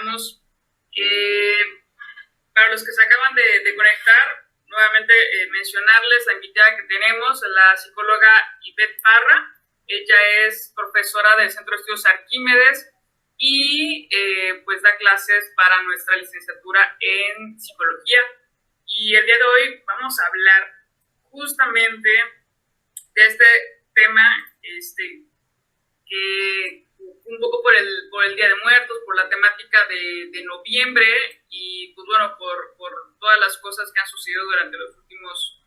iniciamos. Eh, para los que se acaban de conectar, nuevamente mencionarles la invitada que tenemos, la psicóloga Ivette Parra. Ella es profesora del Centro de Estudios Arquímedes y pues da clases para nuestra licenciatura en psicología. Y el día de hoy vamos a hablar justamente de este tema, que un poco por el Día de Muertos, por la temática de noviembre y pues bueno, por todas las cosas que han sucedido durante los últimos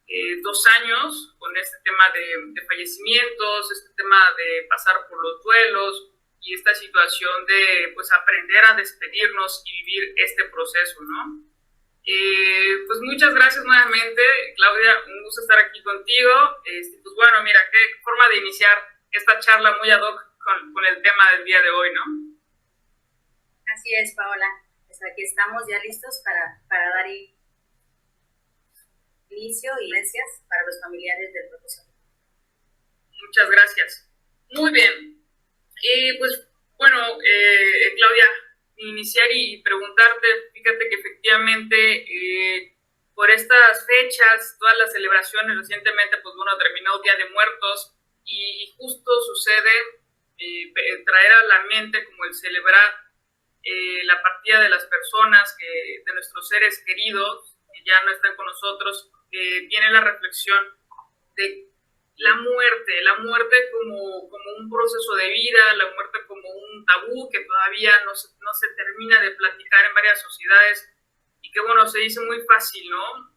2 años con este tema de fallecimientos, este tema de pasar por los duelos y esta situación de pues aprender a despedirnos y vivir este proceso, ¿no? Pues muchas gracias nuevamente, Claudia, un gusto estar aquí contigo. Pues bueno, mira, qué forma de iniciar esta charla muy ad hoc con el tema del día de hoy, ¿no? Así es, Paola. Pues aquí estamos ya listos para dar inicio y gracias para los familiares del profesor. Muchas gracias. Muy bien. Pues bueno, Claudia, iniciar y preguntarte, fíjate que efectivamente por estas fechas, todas las celebraciones recientemente, pues bueno, terminó Día de Muertos y justo sucede traer a la mente como el celebrar la partida de las personas, de nuestros seres queridos que ya no están con nosotros, viene la reflexión de la muerte como un proceso de vida, la muerte como un tabú que todavía no se termina de platicar en varias sociedades y que bueno, se dice muy fácil, ¿no?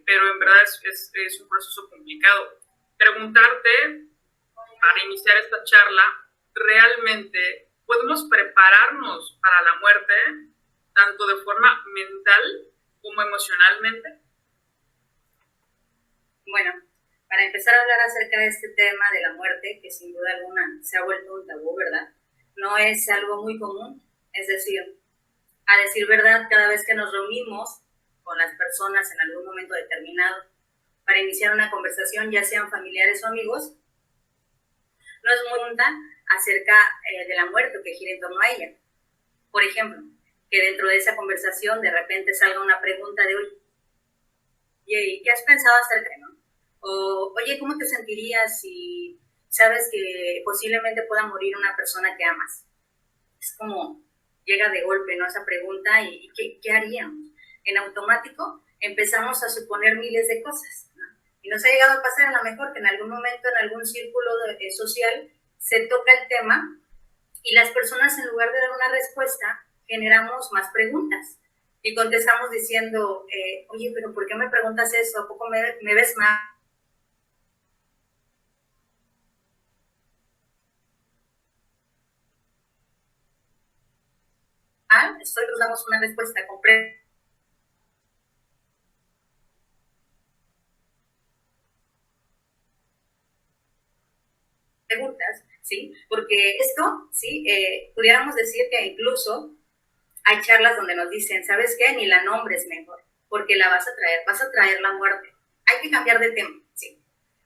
Pero en verdad es un proceso complicado. Preguntarte, para iniciar esta charla, ¿realmente podemos prepararnos para la muerte, tanto de forma mental como emocionalmente? Bueno, para empezar a hablar acerca de este tema de la muerte, que sin duda alguna se ha vuelto un tabú, ¿verdad? No es algo muy común, es decir, a decir verdad, cada vez que nos reunimos con las personas en algún momento determinado para iniciar una conversación, ya sean familiares o amigos, no es muy pregunta acerca de la muerte que gira en torno a ella. Por ejemplo, que dentro de esa conversación de repente salga una pregunta de, oye, ¿qué has pensado acerca de, no? O, oye, ¿cómo te sentirías si sabes que posiblemente pueda morir una persona que amas? Es como llega de golpe, ¿no? Esa pregunta y ¿qué haríamos? En automático empezamos a suponer miles de cosas, ¿no? Y nos ha llegado a pasar a lo mejor que en algún momento, en algún círculo social, se toca el tema y las personas, en lugar de dar una respuesta, generamos más preguntas. Y contestamos diciendo, oye, pero ¿por qué me preguntas eso? ¿A poco me ves mal? Estoy, nos damos una respuesta completa. Preguntas, ¿sí? Porque esto, ¿sí? Pudiéramos decir que incluso hay charlas donde nos dicen, ¿sabes qué? Ni la nombres mejor, porque la vas a traer la muerte. Hay que cambiar de tema, ¿sí?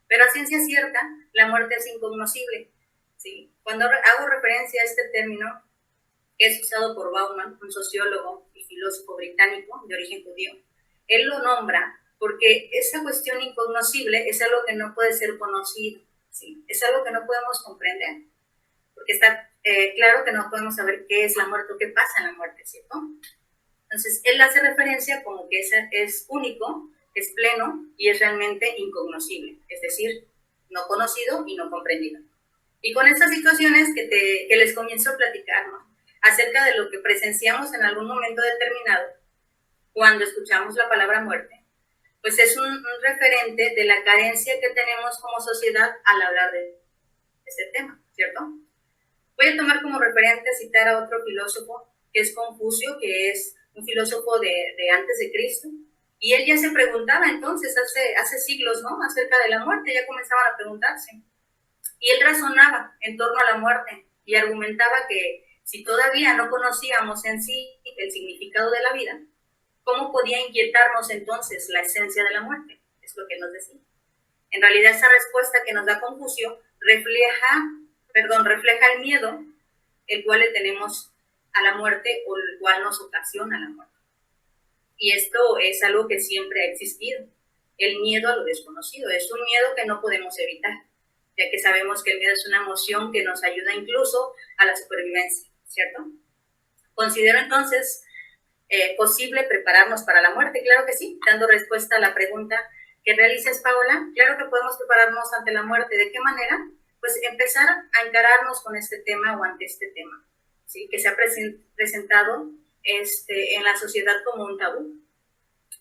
Pero a ciencia cierta, la muerte es incognoscible, ¿sí? Cuando hago referencia a este término, que es usado por Bauman, un sociólogo y filósofo británico de origen judío, él lo nombra porque esa cuestión incognoscible es algo que no puede ser conocido, ¿sí? Es algo que no podemos comprender, porque está claro que no podemos saber qué es la muerte o qué pasa en la muerte, ¿cierto? Entonces, él hace referencia como que es único, es pleno y es realmente incognoscible, es decir, no conocido y no comprendido. Y con estas situaciones que les comienzo a platicar, ¿no? Acerca de lo que presenciamos en algún momento determinado, cuando escuchamos la palabra muerte, pues es un referente de la carencia que tenemos como sociedad al hablar de este tema, ¿cierto? Voy a tomar como referente citar a otro filósofo, que es Confucio, que es un filósofo de antes de Cristo, y él ya se preguntaba entonces, hace siglos, ¿no? Acerca de la muerte, ya comenzaban a preguntarse. Y él razonaba en torno a la muerte y argumentaba que si todavía no conocíamos en sí el significado de la vida, ¿cómo podía inquietarnos entonces la esencia de la muerte? Es lo que nos decía. En realidad, esa respuesta que nos da Confucio refleja el miedo, el cual le tenemos a la muerte o el cual nos ocasiona la muerte. Y esto es algo que siempre ha existido. El miedo a lo desconocido es un miedo que no podemos evitar, ya que sabemos que el miedo es una emoción que nos ayuda incluso a la supervivencia, ¿cierto? Considero entonces posible prepararnos para la muerte. Claro que sí, dando respuesta a la pregunta que realizas, Paola. Claro que podemos prepararnos ante la muerte. ¿De qué manera? Pues empezar a encararnos con este tema o ante este tema, ¿sí? Que se ha presentado en la sociedad como un tabú.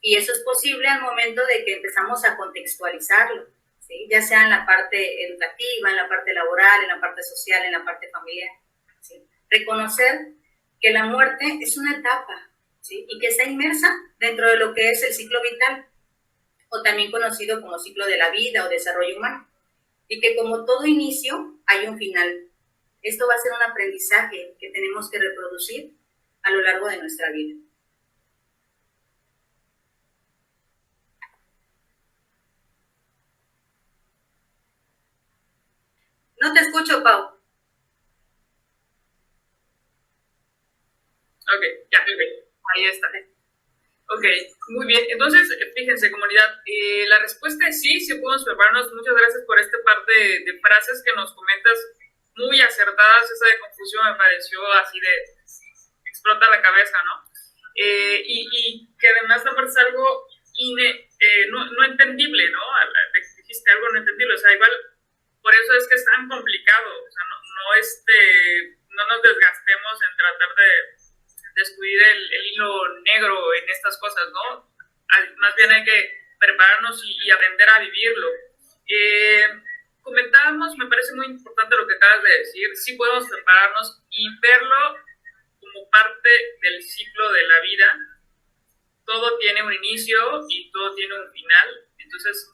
Y eso es posible al momento de que empezamos a contextualizarlo, ¿sí? Ya sea en la parte educativa, en la parte laboral, en la parte social, en la parte familiar, ¿sí? Reconocer que la muerte es una etapa, ¿sí? Y que está inmersa dentro de lo que es el ciclo vital, o también conocido como ciclo de la vida o desarrollo humano, y que como todo inicio hay un final. Esto va a ser un aprendizaje que tenemos que reproducir a lo largo de nuestra vida. No te escucho, Pau. Ok, ya, ahí está. Ok, muy bien. Entonces, fíjense, comunidad, la respuesta es sí, sí podemos prepararnos. Muchas gracias por este par de frases que nos comentas, muy acertadas. Esa de confusión me pareció así de explota la cabeza, ¿no? Y que además la es algo no entendible, ¿no? Dijiste algo no entendible, o sea, igual, por eso es que es tan complicado, o sea, no nos desgastemos en tratar de descubrir el hilo negro en estas cosas, ¿no? Más bien hay que prepararnos y aprender a vivirlo. Comentábamos, me parece muy importante lo que acabas de decir, sí podemos prepararnos y verlo como parte del ciclo de la vida. Todo tiene un inicio y todo tiene un final. Entonces,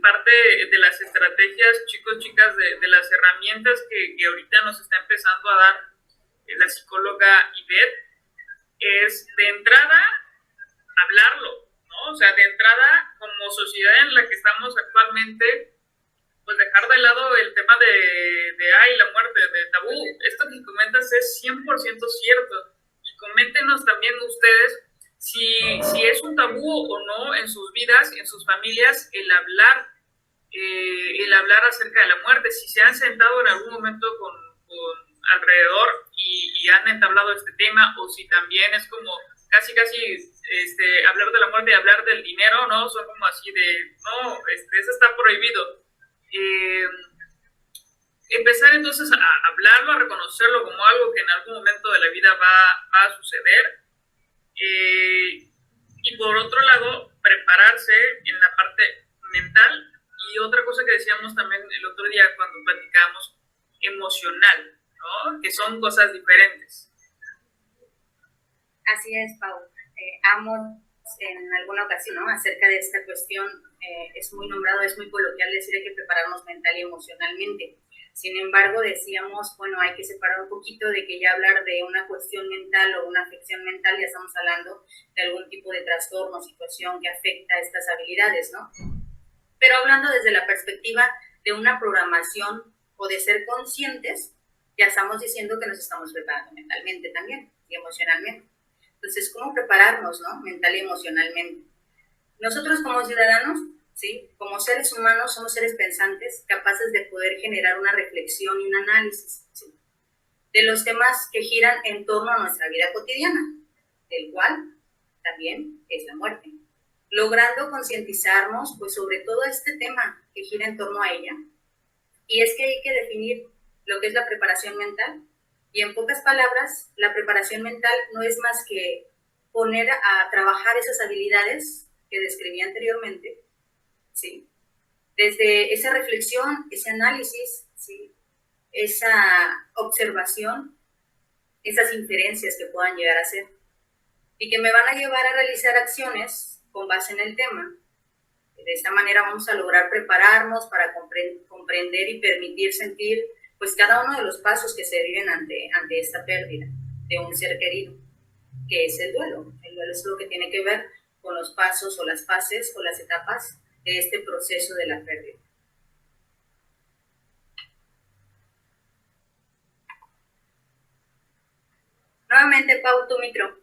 parte de las estrategias, chicos, chicas, de las herramientas que ahorita nos está empezando a dar la psicóloga Ivette, es de entrada hablarlo, ¿no? O sea, de entrada, como sociedad en la que estamos actualmente, pues dejar de lado el tema ay, la muerte, de tabú. Esto que comentas es 100% cierto. Y coméntenos también ustedes si es un tabú o no en sus vidas, en sus familias, el hablar acerca de la muerte, si se han sentado en algún momento con alrededor y han entablado este tema, o si también es como casi hablar de la muerte y hablar del dinero, ¿no? Son como así de, no, eso está prohibido. Empezar entonces a hablarlo, a reconocerlo como algo que en algún momento de la vida va a suceder. Y por otro lado, prepararse en la parte mental. Y otra cosa que decíamos también el otro día cuando platicábamos, emocional, ¿no? Que son cosas diferentes. Así es, Pau. Amo en alguna ocasión, ¿no? Acerca de esta cuestión, es muy nombrado, es muy coloquial decir hay que prepararnos mental y emocionalmente. Sin embargo, decíamos, bueno, hay que separar un poquito de que ya hablar de una cuestión mental o una afección mental, ya estamos hablando de algún tipo de trastorno o situación que afecta a estas habilidades, ¿no? Pero hablando desde la perspectiva de una programación o de ser conscientes, ya estamos diciendo que nos estamos preparando mentalmente también y emocionalmente. Entonces, ¿cómo prepararnos, no? Mental y emocionalmente. Nosotros como ciudadanos, ¿sí? Como seres humanos, somos seres pensantes, capaces de poder generar una reflexión y un análisis, ¿sí? De los temas que giran en torno a nuestra vida cotidiana, del cual también es la muerte. Logrando concientizarnos pues, sobre todo este tema que gira en torno a ella. Y es que hay que definir lo que es la preparación mental. Y en pocas palabras, la preparación mental no es más que poner a trabajar esas habilidades que describí anteriormente, ¿sí? Desde esa reflexión, ese análisis, ¿sí? Esa observación, esas inferencias que puedan llegar a ser y que me van a llevar a realizar acciones con base en el tema. De esta manera vamos a lograr prepararnos para comprender y permitir sentir pues cada uno de los pasos que se viven ante esta pérdida de un ser querido, que es el duelo. El duelo es lo que tiene que ver con los pasos o las fases o las etapas de este proceso de la pérdida. Exactamente, Pau, tu micro.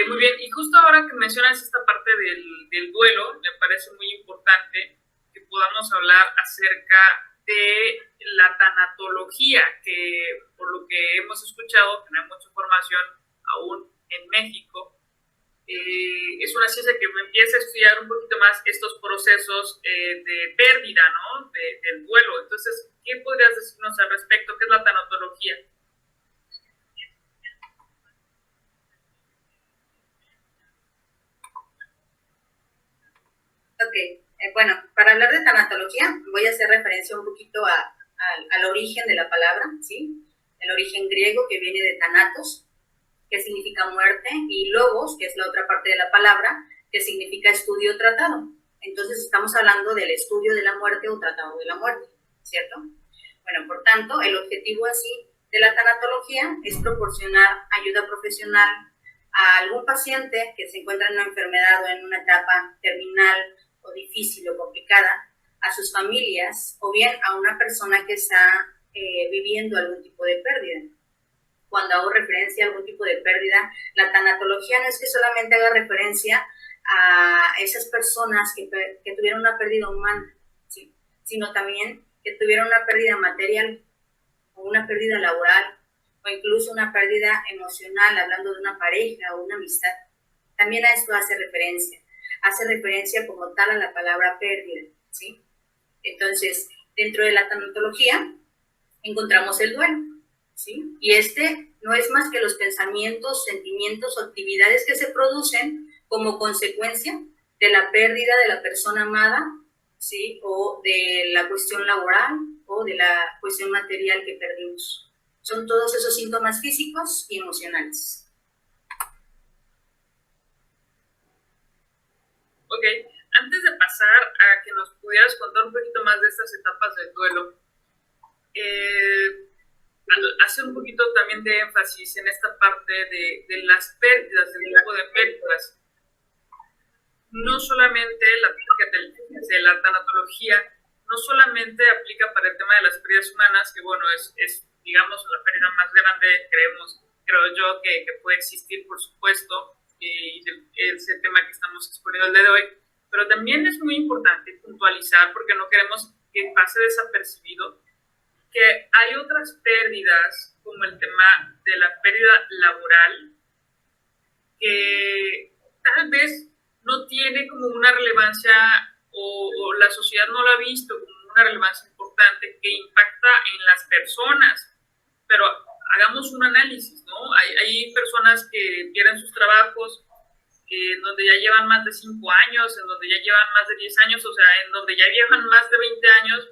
Muy bien, y justo ahora que mencionas esta parte del duelo, me parece muy importante que podamos hablar acerca de la tanatología, que por lo que hemos escuchado, tenemos mucha información aún en México. Es una ciencia que empieza a estudiar un poquito más estos procesos de pérdida, ¿no? Del duelo. Entonces, ¿qué podrías decirnos al respecto? ¿Qué es la tanatología? Ok, bueno, para hablar de tanatología voy a hacer referencia un poquito al origen de la palabra, ¿sí? El origen griego que viene de thanatos, que significa muerte, y logos, que es la otra parte de la palabra, que significa estudio o tratado. Entonces estamos hablando del estudio de la muerte o tratado de la muerte, ¿cierto? Bueno, por tanto, el objetivo así de la tanatología es proporcionar ayuda profesional a algún paciente que se encuentra en una enfermedad o en una etapa terminal o difícil o complicada, a sus familias o bien a una persona que está viviendo algún tipo de pérdida. Cuando hago referencia a algún tipo de pérdida, la tanatología no es que solamente haga referencia a esas personas que tuvieron una pérdida humana, ¿sí? Sino también que tuvieron una pérdida material o una pérdida laboral o incluso una pérdida emocional, hablando de una pareja o una amistad. También a esto hace referencia como tal a la palabra pérdida, ¿sí? Entonces, dentro de la tanatología encontramos el duelo, ¿sí? Y este no es más que los pensamientos, sentimientos o actividades que se producen como consecuencia de la pérdida de la persona amada, ¿sí? O de la cuestión laboral o de la cuestión material que perdimos. Son todos esos síntomas físicos y emocionales. Ok, antes de pasar a que nos pudieras contar un poquito más de estas etapas del duelo, hacer un poquito también de énfasis en esta parte de las pérdidas, del tipo de pérdidas. No solamente la tanatología, no solamente aplica para el tema de las pérdidas humanas, que bueno, es digamos, la pérdida más grande, creo yo, que puede existir, por supuesto, y es el tema que estamos exponiendo el día de hoy, pero también es muy importante puntualizar, porque no queremos que pase desapercibido, que hay otras pérdidas, como el tema de la pérdida laboral, que tal vez no tiene como una relevancia o la sociedad no lo ha visto como una relevancia importante que impacta en las personas, pero hagamos un análisis, ¿no? Hay personas que pierden sus trabajos en donde ya llevan más de 5 años, en donde ya llevan más de 10 años, o sea, en donde ya llevan más de 20 años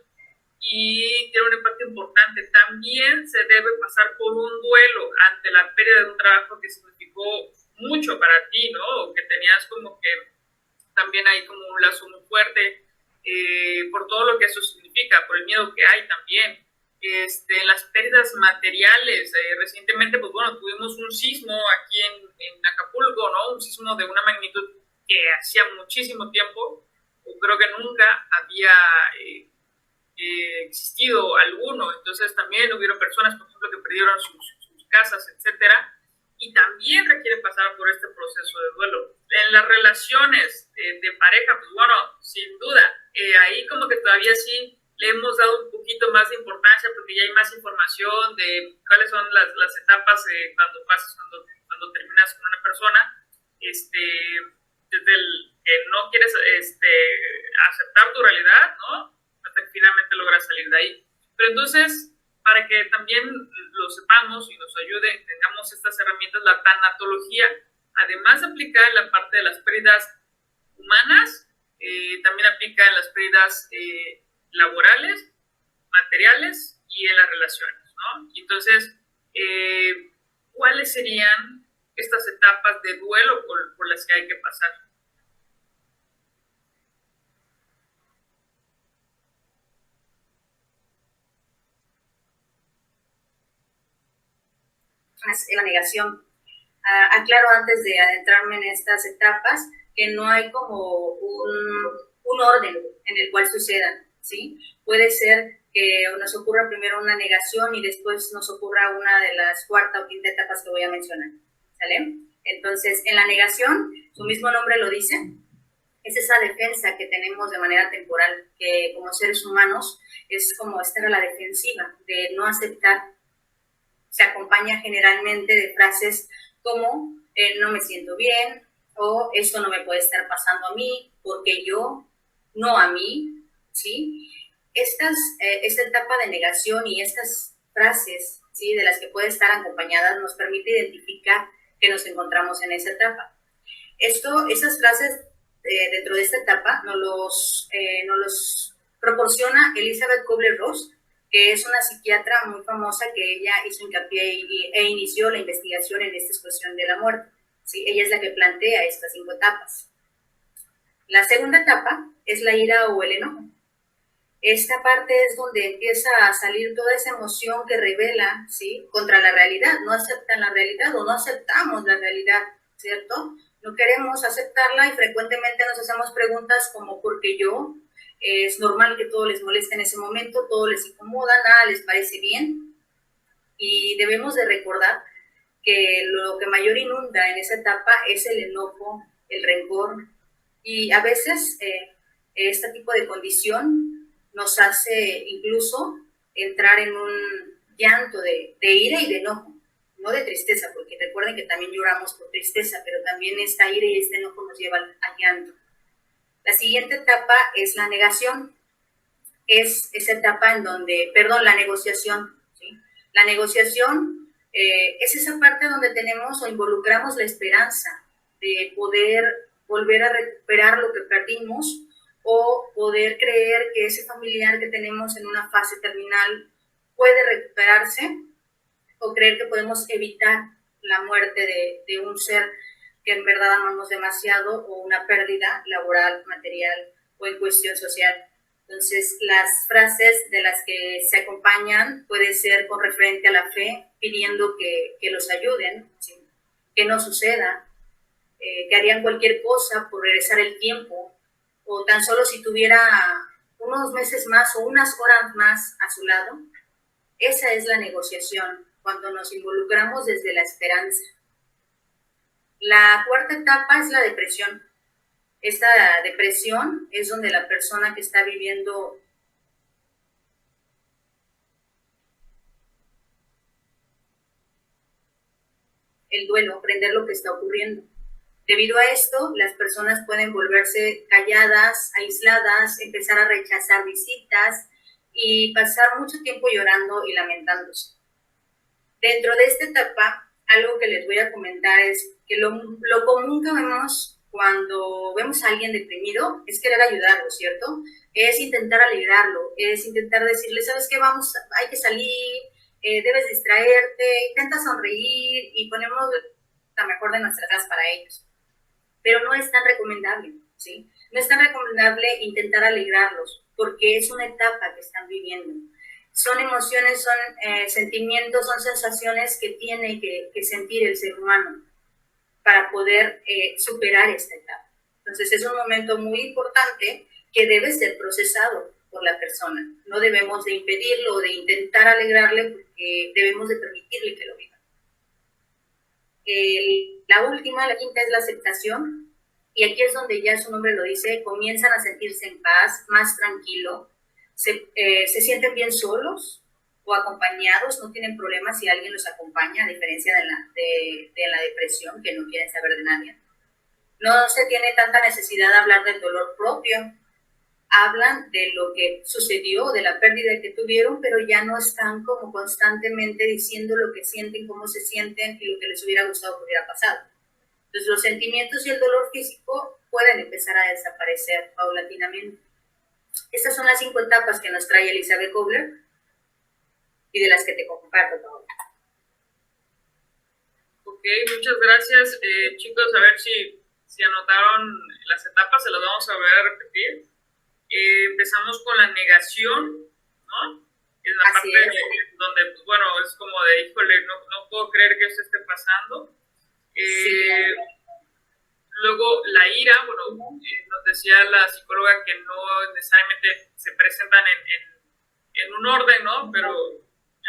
y tiene un impacto importante. También se debe pasar por un duelo ante la pérdida de un trabajo que significó mucho para ti, ¿no? O que tenías como que también hay como un lazo muy fuerte por todo lo que eso significa, por el miedo que hay también. Las pérdidas materiales. Recientemente, pues bueno, tuvimos un sismo aquí en Acapulco, ¿no? Un sismo de una magnitud que hacía muchísimo tiempo, o creo que nunca había existido alguno. Entonces también hubieron personas, por ejemplo, que perdieron sus casas, etcétera, y también requieren pasar por este proceso de duelo. En las relaciones de pareja, pues bueno, sin duda, ahí como que todavía sí le hemos dado un poquito más de importancia porque ya hay más información de cuáles son las etapas cuando terminas con una persona, desde el que no quieres aceptar tu realidad, ¿no? Hasta que finalmente logras salir de ahí. Pero entonces, para que también lo sepamos y nos ayude, tengamos estas herramientas, la tanatología, además de aplicar en la parte de las pérdidas humanas, también aplica en las pérdidas laborales, materiales y en las relaciones, ¿no? Y entonces, ¿cuáles serían estas etapas de duelo por las que hay que pasar? La negación. Aclaro antes de adentrarme en estas etapas que no hay como un orden en el cual sucedan, ¿sí? Puede ser que nos ocurra primero una negación y después nos ocurra una de las cuarta o quinta etapas que voy a mencionar, ¿sale? Entonces, en la negación, su mismo nombre lo dice, es esa defensa que tenemos de manera temporal, que como seres humanos es como estar a la defensiva, de no aceptar. Se acompaña generalmente de frases como no me siento bien, o esto no me puede estar pasando a mí, porque yo, no a mí, ¿sí? Esta etapa de negación y estas frases, ¿sí?, de las que puede estar acompañadas nos permite identificar que nos encontramos en esa etapa. Esas frases dentro de esta etapa nos los proporciona Elizabeth Kubler-Ross, que es una psiquiatra muy famosa que ella hizo hincapié e inició la investigación en esta cuestión de la muerte. ¿Sí? Ella es la que plantea estas 5 etapas. La segunda etapa es la ira o el enojo. Esta parte es donde empieza a salir toda esa emoción que revela, ¿sí?, contra la realidad. No aceptan la realidad o no aceptamos la realidad, ¿cierto? No queremos aceptarla y frecuentemente nos hacemos preguntas como ¿por qué yo? Es normal que todo les moleste en ese momento, todo les incomoda, nada les parece bien. Y debemos de recordar que lo que mayor inunda en esa etapa es el enojo, el rencor. Y a veces este tipo de condición nos hace incluso entrar en un llanto de ira y de enojo, no de tristeza, porque recuerden que también lloramos por tristeza, pero también esta ira y este enojo nos llevan al llanto. La siguiente etapa es la negación. Es esa etapa en donde, la negociación. ¿Sí? La negociación es esa parte donde tenemos o involucramos la esperanza de poder volver a recuperar lo que perdimos o poder creer que ese familiar que tenemos en una fase terminal puede recuperarse o creer que podemos evitar la muerte de un ser que en verdad amamos demasiado o una pérdida laboral, material o en cuestión social. Entonces, las frases de las que se acompañan puede ser con referente a la fe, pidiendo que los ayuden, ¿sí?, que no suceda, que harían cualquier cosa por regresar el tiempo, o tan solo si tuviera unos meses más o unas horas más a su lado. Esa es la negociación, cuando nos involucramos desde la esperanza. La cuarta etapa es la depresión. Esta depresión es donde la persona que está viviendo el duelo, aprender lo que está ocurriendo. Debido a esto, las personas pueden volverse calladas, aisladas, empezar a rechazar visitas y pasar mucho tiempo llorando y lamentándose. Dentro de esta etapa, algo que les voy a comentar es que lo común que vemos cuando vemos a alguien deprimido es querer ayudarlo, ¿cierto? Es intentar alegrarlo, es intentar decirle, ¿sabes qué? Vamos, hay que salir, debes distraerte, intenta sonreír y ponemos la mejor de nuestras ganas para ellos. Pero no es tan recomendable, ¿sí? No es tan recomendable intentar alegrarlos porque es una etapa que están viviendo. Son emociones, son sentimientos, son sensaciones que tiene que sentir el ser humano para poder superar esta etapa. Entonces es un momento muy importante que debe ser procesado por la persona. No debemos de impedirlo o de intentar alegrarle porque debemos de permitirle que lo viva. La última, la quinta, es la aceptación. Y aquí es donde ya su nombre lo dice, comienzan a sentirse en paz, más tranquilo, se sienten bien solos o acompañados, no tienen problemas si alguien los acompaña, a diferencia de la depresión, que no quieren saber de nadie. No se tiene tanta necesidad de hablar del dolor propio, hablan de lo que sucedió, de la pérdida que tuvieron, pero ya no están como constantemente diciendo lo que sienten, cómo se sienten y lo que les hubiera gustado que hubiera pasado. Entonces los sentimientos y el dolor físico pueden empezar a desaparecer paulatinamente. Estas son las 5 etapas que nos trae Elizabeth Kubler y de las que te comparto, Paola. Ok, muchas gracias. Chicos, a ver si anotaron las etapas, se las vamos a volver a repetir. Empezamos con la negación, ¿no? Es la parte donde, pues, bueno, es como de, híjole, no puedo creer que esto esté pasando. Sí. Luego la ira, bueno, nos decía la psicóloga que no necesariamente se presentan en un orden, ¿no? Pero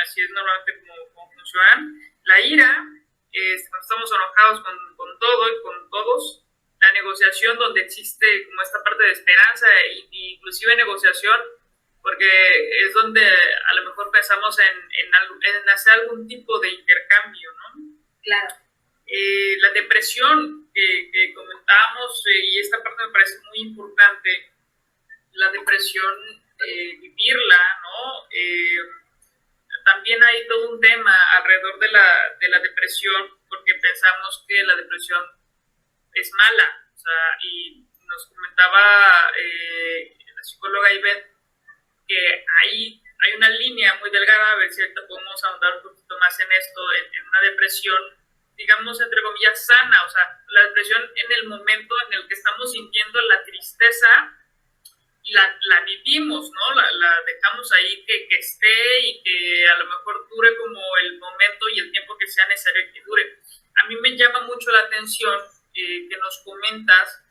así es normalmente como funcionan. La ira es cuando estamos enojados con todo y con todos. La negociación, donde existe como esta parte de esperanza e inclusive negociación, porque es donde a lo mejor pensamos en hacer algún tipo de intercambio, ¿no? Claro. La depresión que comentábamos, y esta parte me parece muy importante, la depresión, vivirla, ¿no? También hay todo un tema alrededor de la depresión, porque pensamos que la depresión es mala, o sea, y nos comentaba la psicóloga Ivette que hay una línea muy delgada, a ver si ahorita podemos ahondar un poquito más en esto, en una depresión, digamos, entre comillas, sana, o sea, la depresión en el momento en el que estamos sintiendo la tristeza y la vivimos, ¿no? La dejamos ahí que esté y que a lo mejor dure como el momento y el tiempo que sea necesario que dure. A mí me llama mucho la atención que nos comentas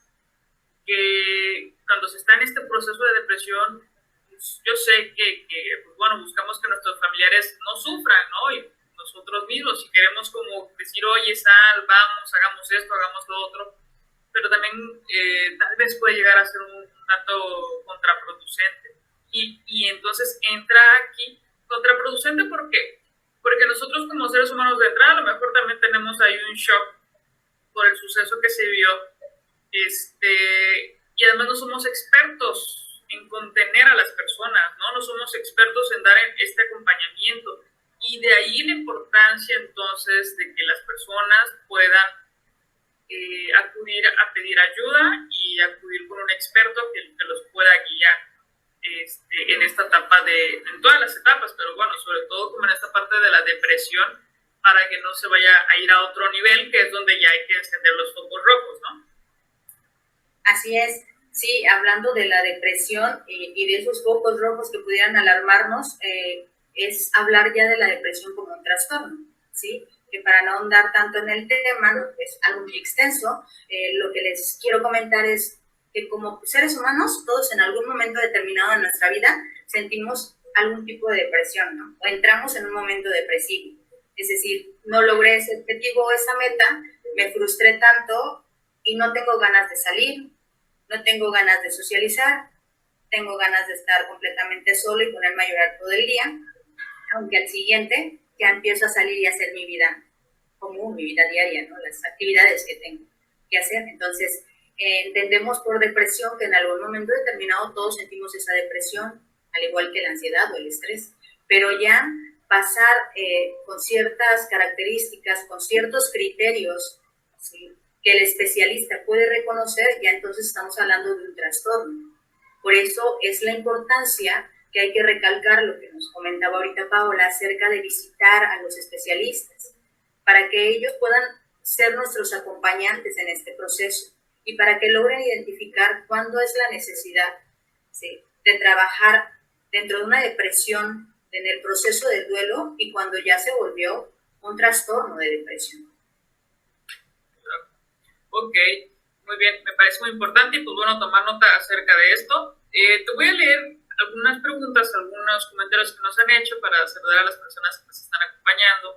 que cuando se está en este proceso de depresión, pues, yo sé pues, bueno, buscamos que nuestros familiares no sufran, ¿no? Y nosotros mismos, si queremos como decir, oye, Sal, vamos, hagamos esto, hagamos lo otro, pero también tal vez puede llegar a ser un tanto contraproducente. Y entonces entra aquí contraproducente, ¿por qué? Porque nosotros como seres humanos de entrada a lo mejor también tenemos ahí un shock por el suceso que se vio, y además no somos expertos en contener a las personas, ¿no? No somos expertos en dar este acompañamiento. Y de ahí la importancia entonces de que las personas puedan acudir a pedir ayuda y acudir con un experto que los pueda guiar en esta etapa, en todas las etapas, pero bueno, sobre todo como en esta parte de la depresión, para que no se vaya a ir a otro nivel, que es donde ya hay que encender los focos rojos, ¿no? Así es, sí, hablando de la depresión y de esos focos rojos que pudieran alarmarnos, es hablar ya de la depresión como un trastorno, ¿sí? Que para no ahondar tanto en el tema, ¿no? Es algo muy extenso, lo que les quiero comentar es que como seres humanos, todos en algún momento determinado de nuestra vida sentimos algún tipo de depresión, ¿no? O entramos en un momento depresivo. Es decir, no logré ese objetivo o esa meta, me frustré tanto y no tengo ganas de salir, no tengo ganas de socializar, tengo ganas de estar completamente solo y ponerme a llorar todo el día, aunque al siguiente ya empiezo a salir y a hacer mi vida común, mi vida diaria, ¿no? Las actividades que tengo que hacer. Entonces, entendemos por depresión que en algún momento determinado todos sentimos esa depresión, al igual que la ansiedad o el estrés, pero ya pasar con ciertas características, con ciertos criterios, ¿sí?, que el especialista puede reconocer, ya entonces estamos hablando de un trastorno. Por eso es la importancia que hay que recalcar lo que nos comentaba ahorita Paola acerca de visitar a los especialistas, para que ellos puedan ser nuestros acompañantes en este proceso y para que logren identificar cuándo es la necesidad, ¿sí?, de trabajar dentro de una depresión en el proceso del duelo y cuando ya se volvió un trastorno de depresión. Ok, muy bien, me parece muy importante y pues bueno, tomar nota acerca de esto. Te voy a leer algunas preguntas, algunos comentarios que nos han hecho para saludar a las personas que nos están acompañando.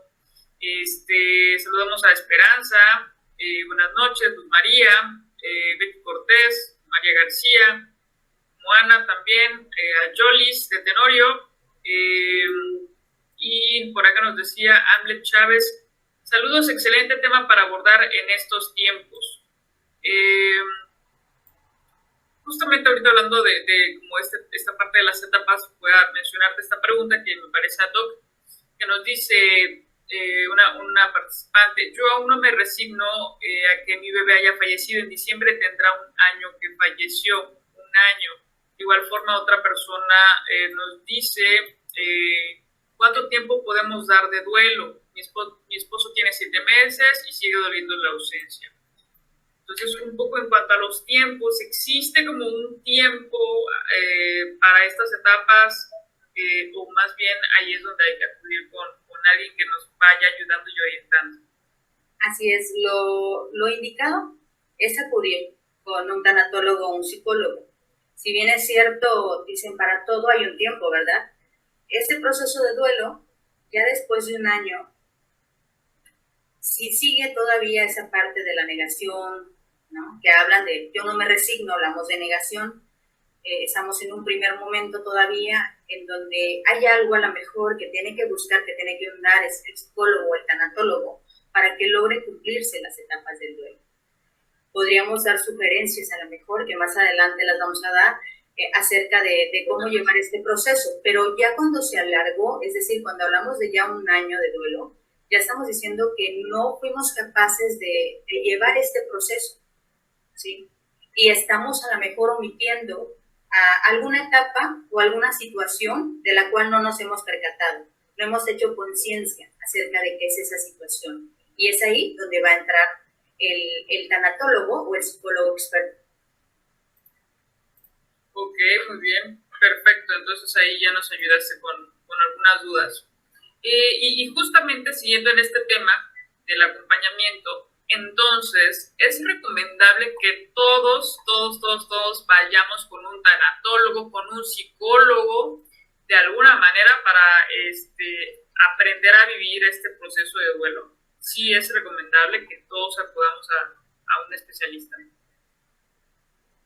Saludamos a Esperanza, buenas noches, Luz María, Betty Cortés, María García, Moana también, a Jolis de Tenorio, y por acá nos decía Hamlet Chávez, saludos, excelente tema para abordar en estos tiempos. Justamente ahorita hablando de como esta parte de las etapas, voy a mencionarte esta pregunta que me parece ad hoc, que nos dice una participante, yo aún no me resigno a que mi bebé haya fallecido, en diciembre tendrá un año que falleció, un año. De igual forma, otra persona nos dice, ¿cuánto tiempo podemos dar de duelo? Mi esposo tiene 7 meses y sigue doliendo la ausencia. Entonces, un poco en cuanto a los tiempos, ¿existe como un tiempo para estas etapas? O más bien ahí es donde hay que acudir con alguien que nos vaya ayudando y orientando. Así es, lo indicado es acudir con un tanatólogo o un psicólogo. Si bien es cierto, dicen para todo hay un tiempo, ¿verdad? ese proceso de duelo, ya después de un año, si sigue todavía esa parte de la negación, ¿no? Que hablan de yo no me resigno, hablamos de negación, estamos en un primer momento todavía en donde hay algo a lo mejor que tiene que buscar, que tiene que ayudar el psicólogo o el tanatólogo para que logre cumplirse las etapas del duelo. Podríamos dar sugerencias a lo mejor, que más adelante las vamos a dar, acerca de cómo llevar este proceso, pero ya cuando se alargó, es decir, cuando hablamos de ya un año de duelo, ya estamos diciendo que no fuimos capaces de llevar este proceso, ¿sí? Y estamos a lo mejor omitiendo alguna etapa o alguna situación de la cual no nos hemos percatado, no hemos hecho conciencia acerca de qué es esa situación. Y es ahí donde va a entrar el tanatólogo o el psicólogo experto. Ok, muy bien, perfecto. Entonces ahí ya nos ayudaste con algunas dudas. Y justamente siguiendo en este tema del acompañamiento, entonces es recomendable que todos vayamos con un tanatólogo, con un psicólogo, de alguna manera para aprender a vivir este proceso de duelo. Sí es recomendable que todos acudamos a un especialista.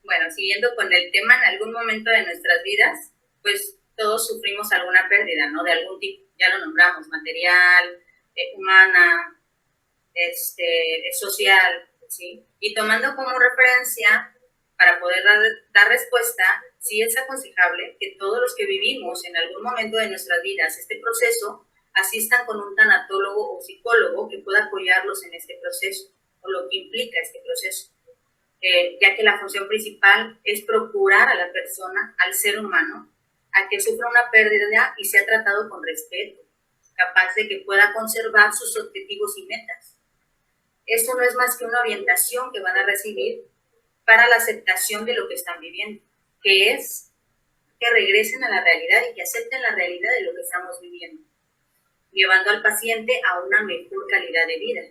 Bueno, siguiendo con el tema, en algún momento de nuestras vidas, pues todos sufrimos alguna pérdida, ¿no? De algún tipo, ya lo nombramos, material, humana, social, ¿sí? Y tomando como referencia, para poder dar respuesta, sí es aconsejable que todos los que vivimos en algún momento de nuestras vidas este proceso, asistan con un tanatólogo o psicólogo que pueda apoyarlos en este proceso, o lo que implica este proceso. Ya que la función principal es procurar a la persona, al ser humano, a que sufra una pérdida y sea tratado con respeto, capaz de que pueda conservar sus objetivos y metas. Esto no es más que una orientación que van a recibir para la aceptación de lo que están viviendo, que es que regresen a la realidad y que acepten la realidad de lo que estamos viviendo, llevando al paciente a una mejor calidad de vida.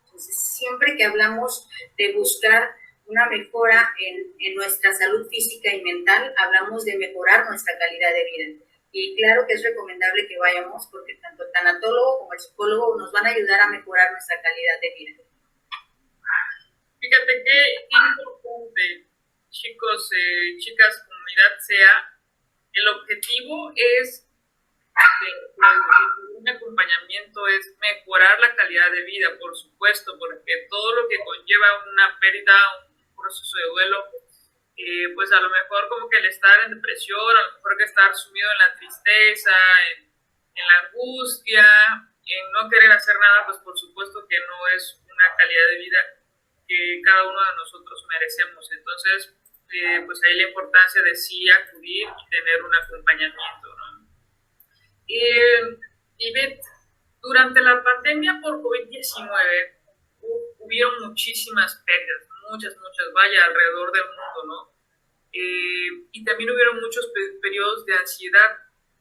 Entonces, siempre que hablamos de buscar una mejora en nuestra salud física y mental, hablamos de mejorar nuestra calidad de vida. Y claro que es recomendable que vayamos porque tanto el tanatólogo como el psicólogo nos van a ayudar a mejorar nuestra calidad de vida. Fíjate qué importante, chicos, chicas, comunidad, sea, el objetivo es un acompañamiento es mejorar la calidad de vida, por supuesto, porque todo lo que conlleva una pérdida, un proceso de duelo, pues a lo mejor como que el estar en depresión, a lo mejor que estar sumido en la tristeza, en la angustia, en no querer hacer nada, pues por supuesto que no es una calidad de vida que cada uno de nosotros merecemos. Entonces, pues ahí la importancia de sí acudir y tener un acompañamiento, ¿no? Y Beth, durante la pandemia por COVID-19 hubieron muchísimas pérdidas, muchas, vaya, alrededor del mundo, ¿no? Y también hubieron muchos periodos de ansiedad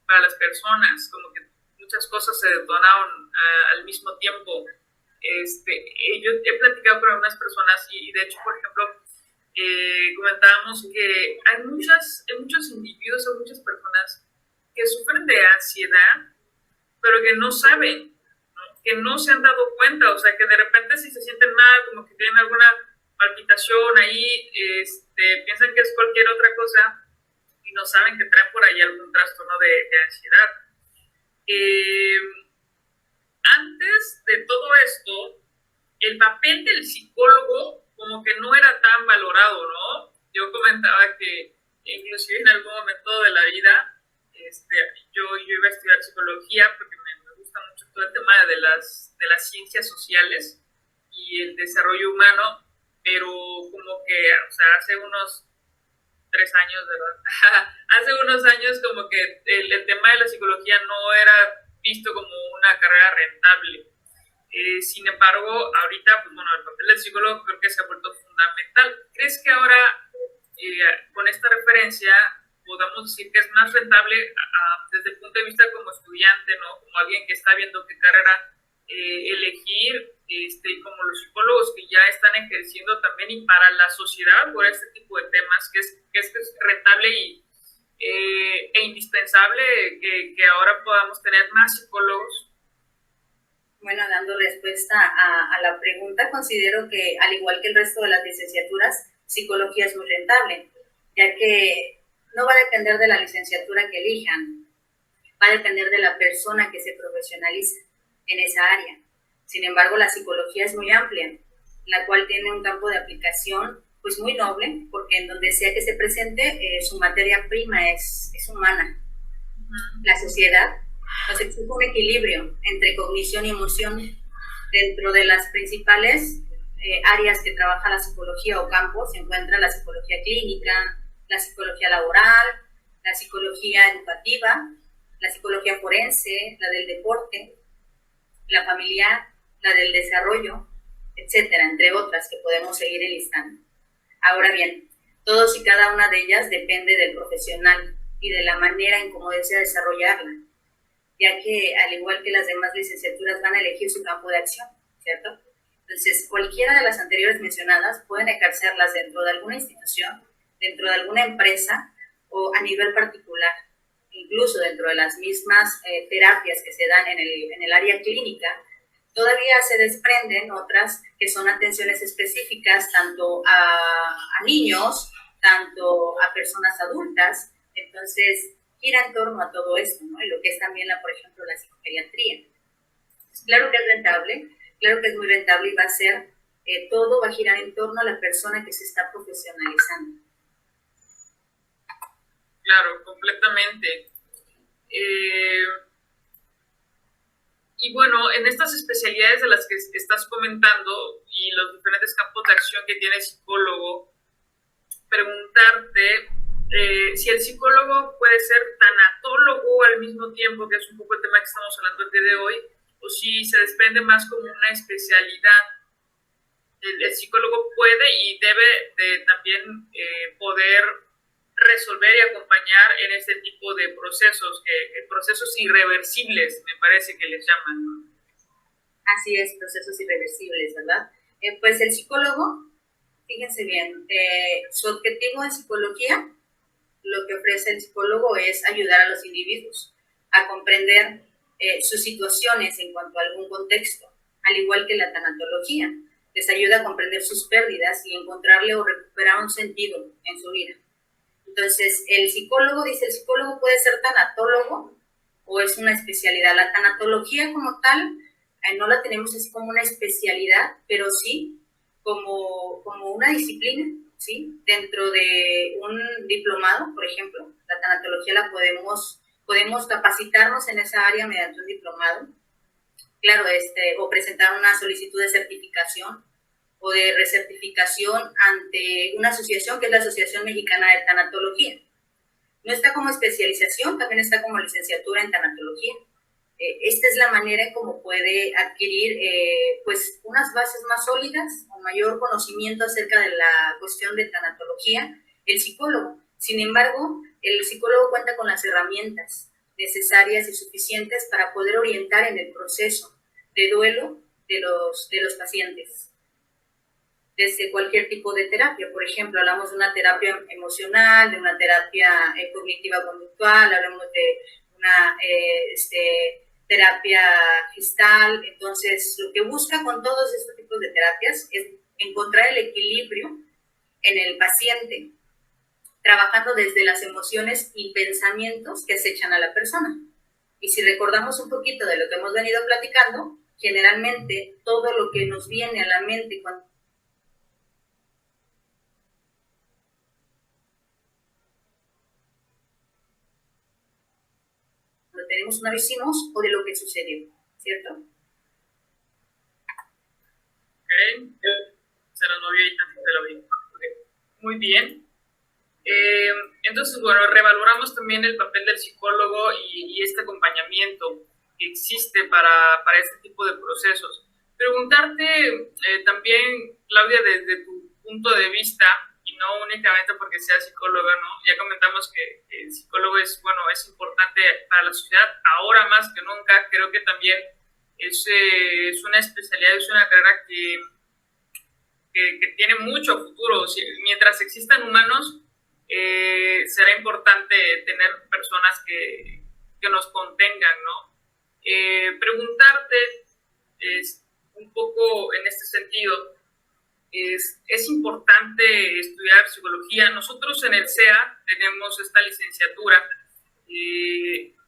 para las personas, como que muchas cosas se detonaron al mismo tiempo. Yo he platicado con algunas personas y de hecho, por ejemplo, comentábamos que hay muchos individuos, hay muchas personas que sufren de ansiedad, pero que no saben, ¿no? Que no se han dado cuenta, o sea, que de repente si se sienten mal, como que tienen alguna palpitación ahí, piensan que es cualquier otra cosa y no saben que traen por ahí algún trastorno de ansiedad. Antes de todo esto, el papel del psicólogo como que no era tan valorado, ¿no? Yo comentaba que inclusive en algún momento de la vida yo iba a estudiar psicología porque me gusta mucho todo el tema de las ciencias sociales y el desarrollo humano, pero como que, o sea, hace unos 3 años, ¿verdad? Hace unos años como que el tema de la psicología no era visto como una carrera rentable. Sin embargo, ahorita, pues bueno, el papel del psicólogo creo que se ha vuelto fundamental. ¿Crees que ahora, con esta referencia, podamos decir que es más rentable desde el punto de vista como estudiante, ¿no? Como alguien que está viendo qué carrera elegir, como los psicólogos que ya están ejerciendo también y para la sociedad por este tipo de temas, que es rentable y e indispensable que ahora podamos tener más psicólogos? Bueno, dando respuesta a la pregunta, considero que al igual que el resto de las licenciaturas, psicología es muy rentable, ya que no va a depender de la licenciatura que elijan, va a depender de la persona que se profesionaliza en esa área. Sin embargo, la psicología es muy amplia, la cual tiene un campo de aplicación pues muy noble, porque en donde sea que se presente, su materia prima es humana. La sociedad nos exige un equilibrio entre cognición y emoción. Dentro de las principales áreas que trabaja la psicología o campos se encuentra la psicología clínica, la psicología laboral, la psicología educativa, la psicología forense, la del deporte, la familiar, la del desarrollo, etcétera, entre otras que podemos seguir enlistando. Ahora bien, todos y cada una de ellas depende del profesional y de la manera en cómo desea desarrollarla, ya que al igual que las demás licenciaturas van a elegir su campo de acción, ¿cierto? Entonces, cualquiera de las anteriores mencionadas pueden ejercerlas dentro de alguna institución, dentro de alguna empresa o a nivel particular, incluso dentro de las mismas terapias que se dan en el área clínica. Todavía se desprenden otras que son atenciones específicas tanto a niños, tanto a personas adultas. Entonces, gira en torno a todo esto, ¿no? Y lo que es también, por ejemplo, la psicogeriatría. Claro que es rentable, claro que es muy rentable y va a ser, todo va a girar en torno a la persona que se está profesionalizando. Claro, completamente. Y bueno, en estas especialidades de las que estás comentando y los diferentes campos de acción que tiene el psicólogo, preguntarte si el psicólogo puede ser tanatólogo al mismo tiempo, que es un poco el tema que estamos hablando el día de hoy, o si se desprende más como una especialidad. El psicólogo puede y debe de también poder resolver y acompañar en este tipo de procesos, procesos irreversibles, me parece que les llaman, ¿no? Así es, procesos irreversibles, ¿verdad? Pues el psicólogo, fíjense bien, su objetivo en psicología, lo que ofrece el psicólogo es ayudar a los individuos a comprender sus situaciones en cuanto a algún contexto, al igual que la tanatología. Les ayuda a comprender sus pérdidas y encontrarle o recuperar un sentido en su vida. Entonces, el psicólogo puede ser tanatólogo o es una especialidad. La tanatología como tal no la tenemos así como una especialidad, pero sí como una disciplina, ¿sí? Dentro de un diplomado, por ejemplo, la tanatología la podemos capacitarnos en esa área mediante un diplomado, claro, o presentar una solicitud de certificación o de recertificación ante una asociación que es la Asociación Mexicana de Tanatología. No está como especialización, también está como licenciatura en tanatología. Esta es la manera en cómo puede adquirir pues unas bases más sólidas o mayor conocimiento acerca de la cuestión de tanatología el psicólogo. Sin embargo, el psicólogo cuenta con las herramientas necesarias y suficientes para poder orientar en el proceso de duelo de los pacientes. Desde cualquier tipo de terapia. Por ejemplo, hablamos de una terapia emocional, de una terapia cognitiva conductual, hablamos de una terapia gestal. Entonces, lo que busca con todos estos tipos de terapias es encontrar el equilibrio en el paciente, trabajando desde las emociones y pensamientos que acechan a la persona. Y si recordamos un poquito de lo que hemos venido platicando, generalmente todo lo que nos viene a la mente cuando tenemos una hicimos o de lo que sucedió, ¿cierto? Ok, se nos movió y también te lo vi. Okay. Muy bien. Entonces, bueno, revaloramos también el papel del psicólogo y este acompañamiento que existe para este tipo de procesos. Preguntarte también, Claudia, desde tu punto de vista, y no únicamente porque sea psicóloga, ¿no? Ya comentamos que el psicólogo es, bueno, es importante para la sociedad, ahora más que nunca. Creo que también es una especialidad, es una carrera que tiene mucho futuro. Mientras existan humanos, será importante tener personas que nos contengan, ¿no? Preguntarte un poco en este sentido, es importante estudiar psicología. Nosotros en el CEA tenemos esta licenciatura,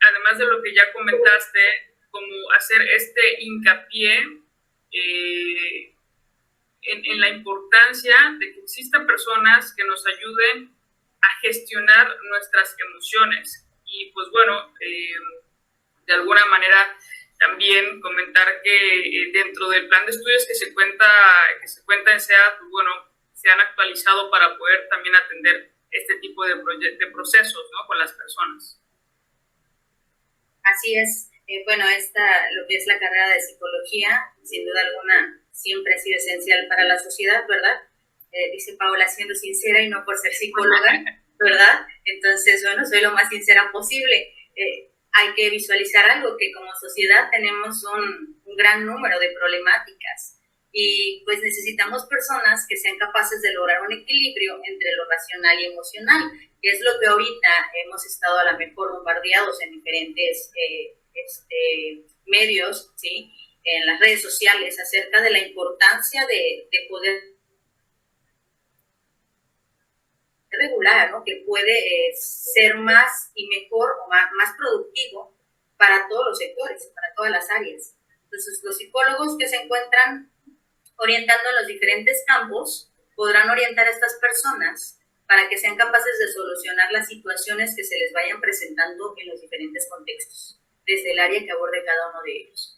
además de lo que ya comentaste, como hacer este hincapié en la importancia de que existan personas que nos ayuden a gestionar nuestras emociones. Y pues bueno, de alguna manera también comentar que dentro del plan de estudios que se cuenta en SEA, pues bueno, se han actualizado para poder también atender este tipo de procesos, ¿no?, con las personas. Así es. Bueno, lo que es la carrera de psicología, sin duda alguna, siempre ha sido esencial para la sociedad, ¿verdad? Dice Paola, siendo sincera y no por ser psicóloga, ¿verdad? Entonces, bueno, soy lo más sincera posible. Hay que visualizar algo, que como sociedad tenemos un gran número de problemáticas y pues necesitamos personas que sean capaces de lograr un equilibrio entre lo racional y emocional, que es lo que ahorita hemos estado a lo mejor bombardeados en diferentes medios, ¿sí?, en las redes sociales, acerca de la importancia de poder regular, ¿no?, que puede ser más y mejor o más productivo para todos los sectores, para todas las áreas. Entonces, los psicólogos que se encuentran orientando en los diferentes campos podrán orientar a estas personas para que sean capaces de solucionar las situaciones que se les vayan presentando en los diferentes contextos, desde el área que aborde cada uno de ellos.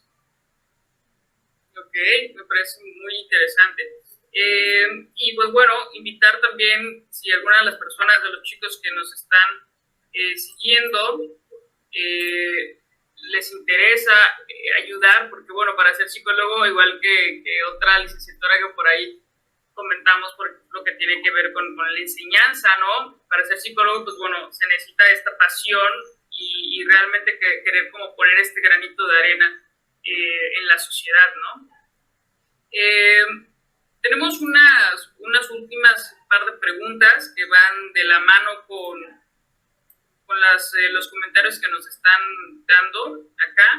Ok, me parece muy interesante. Y pues bueno, invitar también, si alguna de las personas, de los chicos que nos están siguiendo, les interesa ayudar, porque bueno, para ser psicólogo, igual que otra licenciatura que por ahí comentamos, por lo que tiene que ver con la enseñanza, ¿no? Para ser psicólogo, pues bueno, se necesita esta pasión y realmente querer como poner este granito de arena en la sociedad, ¿no? Tenemos unas últimas par de preguntas que van de la mano con los comentarios que nos están dando acá.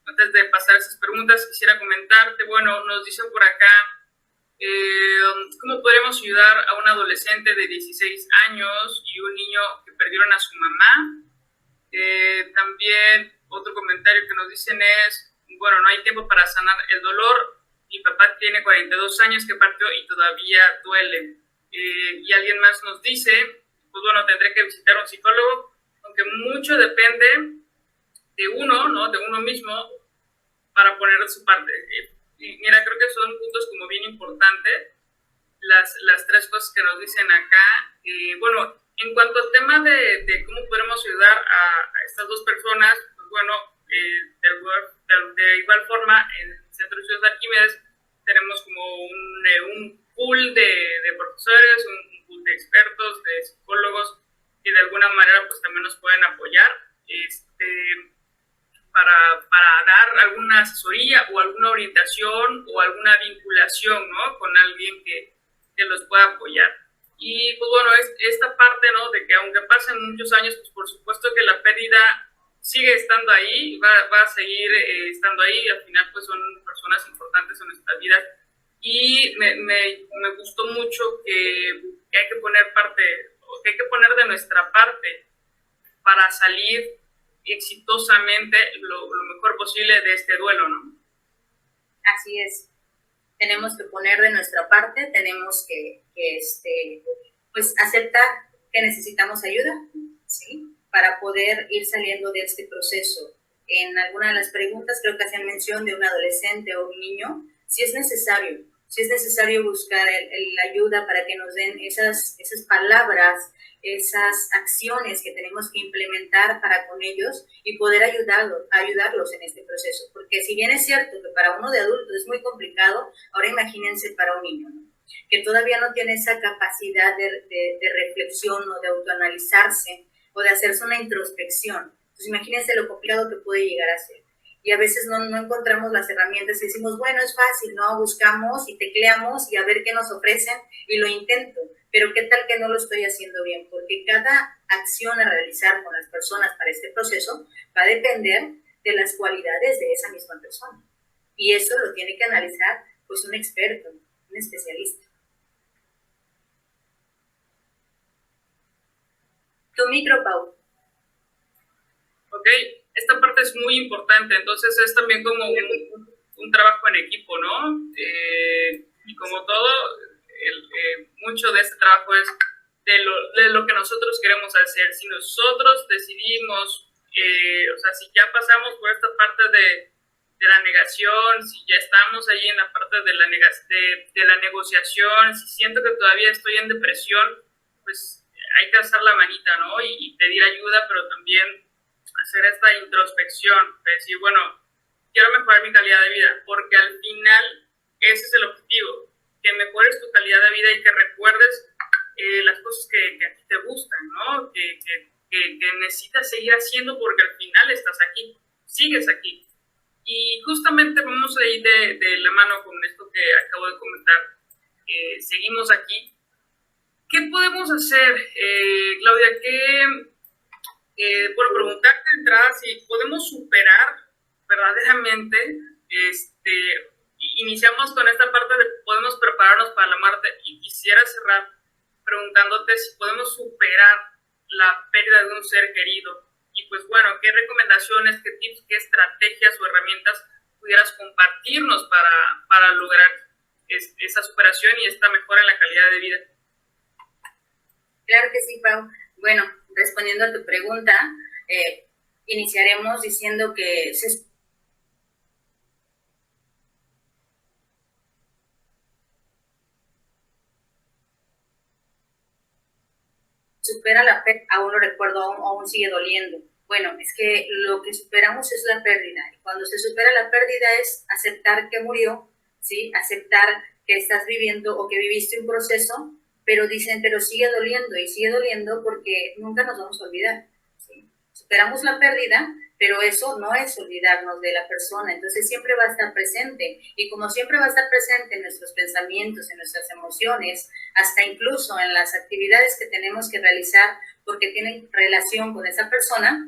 Antes de pasar esas preguntas, quisiera comentarte, bueno, nos dicen por acá, ¿cómo podremos ayudar a un adolescente de 16 años y un niño que perdieron a su mamá? También otro comentario que nos dicen es, bueno, no hay tiempo para sanar el dolor. Mi papá tiene 42 años que partió y todavía duele. Y alguien más nos dice, pues bueno, tendré que visitar a un psicólogo, aunque mucho depende de uno, ¿no?, de uno mismo, para poner de su parte. Y mira, creo que son puntos como bien importantes, las tres cosas que nos dicen acá. Bueno, en cuanto al tema de cómo podemos ayudar a estas dos personas, pues bueno, de igual forma, en el Centro de Estudios de Arquímedes tenemos como un pool de profesores, un pool de expertos, de psicólogos, que de alguna manera pues también nos pueden apoyar para dar alguna asesoría o alguna orientación o alguna vinculación, ¿no?, con alguien que los pueda apoyar. Y pues bueno, esta parte, ¿no?, de que aunque pasen muchos años, pues por supuesto que la pérdida sigue estando ahí, va a seguir estando ahí, y al final pues son personas importantes en nuestra vida. Y me gustó mucho que hay que poner que hay que poner de nuestra parte para salir exitosamente lo mejor posible de este duelo, ¿no? Así es. Tenemos que poner de nuestra parte, tenemos que pues aceptar que necesitamos ayuda, ¿sí?, para poder ir saliendo de este proceso. En alguna de las preguntas creo que hacían mención de un adolescente o un niño. Si es necesario buscar la ayuda para que nos den esas palabras, esas acciones que tenemos que implementar para con ellos y poder ayudarlos en este proceso. Porque si bien es cierto que para uno de adulto es muy complicado, ahora imagínense para un niño, ¿no?, que todavía no tiene esa capacidad de reflexión o de autoanalizarse o de hacerse una introspección. Entonces imagínense lo complicado que puede llegar a ser. Y a veces no encontramos las herramientas y decimos, bueno, es fácil, ¿no? Buscamos y tecleamos y a ver qué nos ofrecen y lo intento. pero ¿qué tal que no lo estoy haciendo bien? Porque cada acción a realizar con las personas para este proceso va a depender de las cualidades de esa misma persona. Y eso lo tiene que analizar pues un experto, un especialista. Tu micro, Pau. Ok, esta parte es muy importante, entonces es también como un trabajo en equipo, ¿no? Y como todo, mucho de este trabajo es de lo que nosotros queremos hacer. Si nosotros decidimos, o sea, si ya pasamos por esta parte de la negación, si ya estamos ahí en la parte de la negociación, si siento que todavía estoy en depresión, pues hay que alzar la manita, ¿no? Y pedir ayuda, pero también hacer esta introspección, de decir, bueno, quiero mejorar mi calidad de vida, porque al final ese es el objetivo, que mejores tu calidad de vida y que recuerdes las cosas que a ti te gustan, ¿no? Que necesitas seguir haciendo porque al final estás aquí, sigues aquí. Y justamente vamos a ir de la mano con esto que acabo de comentar. Seguimos aquí. ¿Qué podemos hacer, Claudia? Bueno, preguntarte de entrada si podemos superar verdaderamente, iniciamos con esta parte de podemos prepararnos para la muerte y quisiera cerrar preguntándote si podemos superar la pérdida de un ser querido. Y pues bueno, ¿qué recomendaciones, qué tips, qué estrategias o herramientas pudieras compartirnos para lograr esa superación y esta mejora en la calidad de vida? Claro que sí, Pau. Bueno, respondiendo a tu pregunta, iniciaremos diciendo que se supera la pérdida, aún lo recuerdo, aún sigue doliendo. Bueno, es que lo que superamos es la pérdida. Y cuando se supera la pérdida es aceptar que murió, ¿sí? Aceptar que estás viviendo o que viviste un proceso, pero dicen, pero sigue doliendo porque nunca nos vamos a olvidar, ¿sí? Superamos la pérdida, pero eso no es olvidarnos de la persona, entonces siempre va a estar presente. Y como siempre va a estar presente en nuestros pensamientos, en nuestras emociones, hasta incluso en las actividades que tenemos que realizar porque tienen relación con esa persona,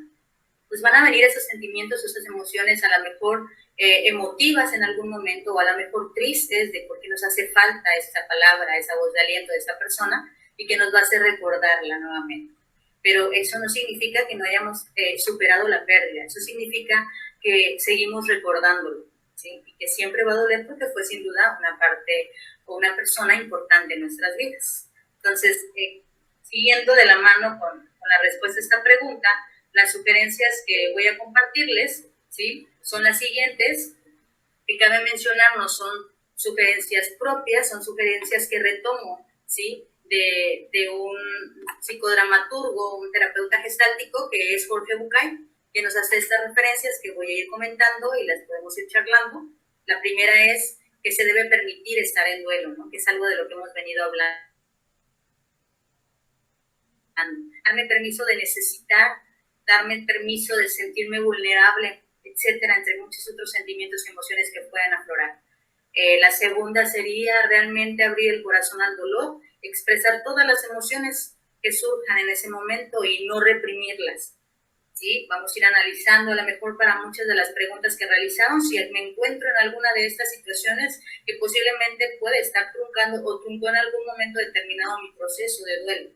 pues van a venir esos sentimientos, esas emociones, a lo mejor emotivas en algún momento, o a lo mejor tristes, de porque nos hace falta esa palabra, esa voz de aliento de esa persona, y que nos va a hacer recordarla nuevamente. Pero eso no significa que no hayamos superado la pérdida, eso significa que seguimos recordándolo, ¿sí? Y que siempre va a doler porque fue sin duda una parte o una persona importante en nuestras vidas. Entonces, siguiendo de la mano con la respuesta a esta pregunta, las sugerencias que voy a compartirles, ¿sí? Son las siguientes, que cabe mencionar, no son sugerencias propias, son sugerencias que retomo, ¿sí? De un psicodramaturgo, un terapeuta gestáltico, que es Jorge Bucay, que nos hace estas referencias que voy a ir comentando y las podemos ir charlando. La primera es que se debe permitir estar en duelo, ¿no? Que es algo de lo que hemos venido hablando. Darme permiso de necesitar, darme permiso de sentirme vulnerable, etcétera, entre muchos otros sentimientos y emociones que puedan aflorar. La segunda sería realmente abrir el corazón al dolor, expresar todas las emociones que surjan en ese momento y no reprimirlas, ¿sí? Vamos a ir analizando, a lo mejor para muchas de las preguntas que realizaron, si me encuentro en alguna de estas situaciones que posiblemente puede estar truncando o truncó en algún momento determinado mi proceso de duelo.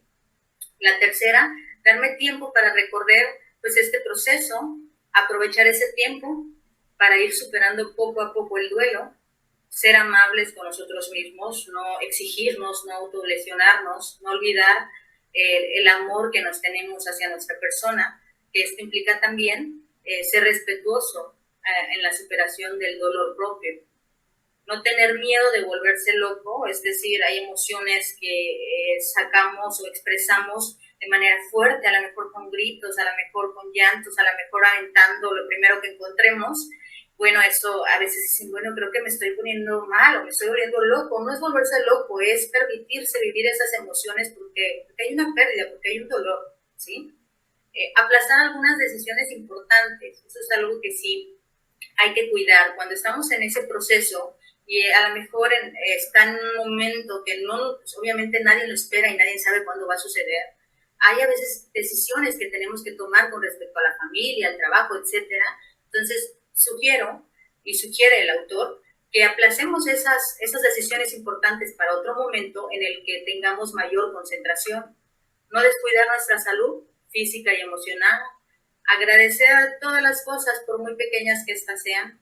La tercera, darme tiempo para recorrer pues este proceso, aprovechar ese tiempo para ir superando poco a poco el duelo, ser amables con nosotros mismos, no exigirnos, no autolesionarnos, no olvidar el amor que nos tenemos hacia nuestra persona, que esto implica también ser respetuoso en la superación del dolor propio. No tener miedo de volverse loco, es decir, hay emociones que sacamos o expresamos de manera fuerte, a lo mejor con gritos, a lo mejor con llantos, a lo mejor aventando lo primero que encontremos. Bueno, eso a veces dicen, bueno, creo que me estoy poniendo mal o me estoy volviendo loco. No es volverse loco, es permitirse vivir esas emociones porque hay una pérdida, porque hay un dolor, ¿sí? Aplazar algunas decisiones importantes, eso es algo que sí hay que cuidar. Cuando estamos en ese proceso, y a lo mejor está en un momento que no, pues obviamente nadie lo espera y nadie sabe cuándo va a suceder. Hay a veces decisiones que tenemos que tomar con respecto a la familia, al trabajo, etcétera. Entonces, sugiero y sugiere el autor que aplacemos esas decisiones importantes para otro momento en el que tengamos mayor concentración, no descuidar nuestra salud física y emocional, agradecer a todas las cosas por muy pequeñas que éstas sean.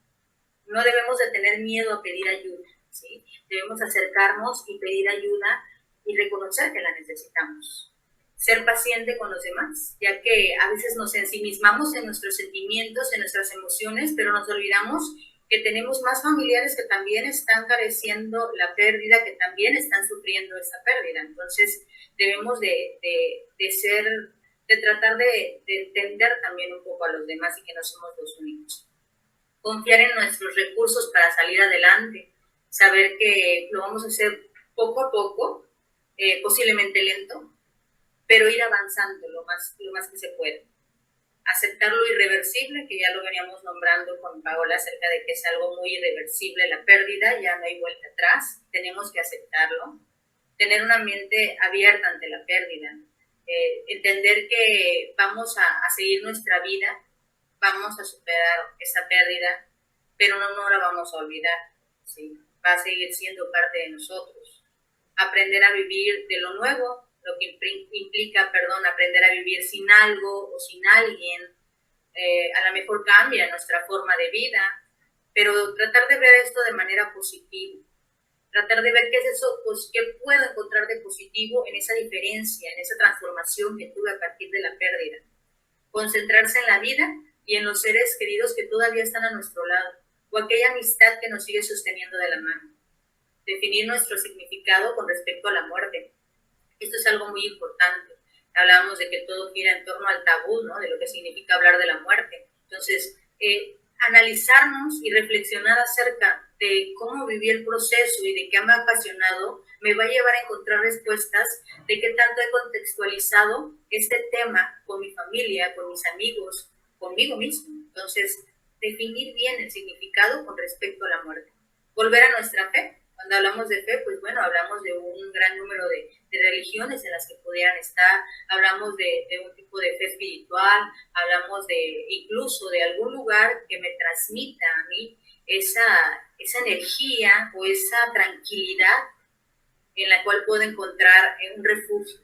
No debemos de tener miedo a pedir ayuda, ¿sí? Debemos acercarnos y pedir ayuda y reconocer que la necesitamos. Ser paciente con los demás, ya que a veces nos ensimismamos en nuestros sentimientos, en nuestras emociones, pero nos olvidamos que tenemos más familiares que también están careciendo la pérdida, que también están sufriendo esa pérdida. Entonces, debemos de tratar de entender también un poco a los demás y que no somos los únicos. Confiar en nuestros recursos para salir adelante, saber que lo vamos a hacer poco a poco, posiblemente lento, pero ir avanzando lo más que se puede. Aceptar lo irreversible, que ya lo veníamos nombrando con Paola acerca de que es algo muy irreversible la pérdida, ya no hay vuelta atrás, tenemos que aceptarlo. Tener una mente abierta ante la pérdida, entender que vamos a seguir nuestra vida, vamos a superar esa pérdida, pero no la vamos a olvidar, ¿sí? Va a seguir siendo parte de nosotros. Aprender a vivir de lo nuevo, lo que implica, aprender a vivir sin algo o sin alguien, a lo mejor cambia nuestra forma de vida, pero tratar de ver esto de manera positiva, tratar de ver qué es eso, pues qué puedo encontrar de positivo en esa diferencia, en esa transformación que tuve a partir de la pérdida. Concentrarse en la vida y en los seres queridos que todavía están a nuestro lado, o aquella amistad que nos sigue sosteniendo de la mano. Definir nuestro significado con respecto a la muerte. Esto es algo muy importante. Hablábamos de que todo gira en torno al tabú, ¿no? De lo que significa hablar de la muerte. Entonces, analizarnos y reflexionar acerca de cómo viví el proceso y de qué me ha apasionado, me va a llevar a encontrar respuestas de qué tanto he contextualizado este tema con mi familia, con mis amigos, conmigo mismo. Entonces, definir bien el significado con respecto a la muerte. Volver a nuestra fe. Cuando hablamos de fe, pues bueno, hablamos de un gran número de religiones en las que pudieran estar, hablamos de un tipo de fe espiritual, hablamos incluso de algún lugar que me transmita a mí esa energía o esa tranquilidad en la cual puedo encontrar un refugio.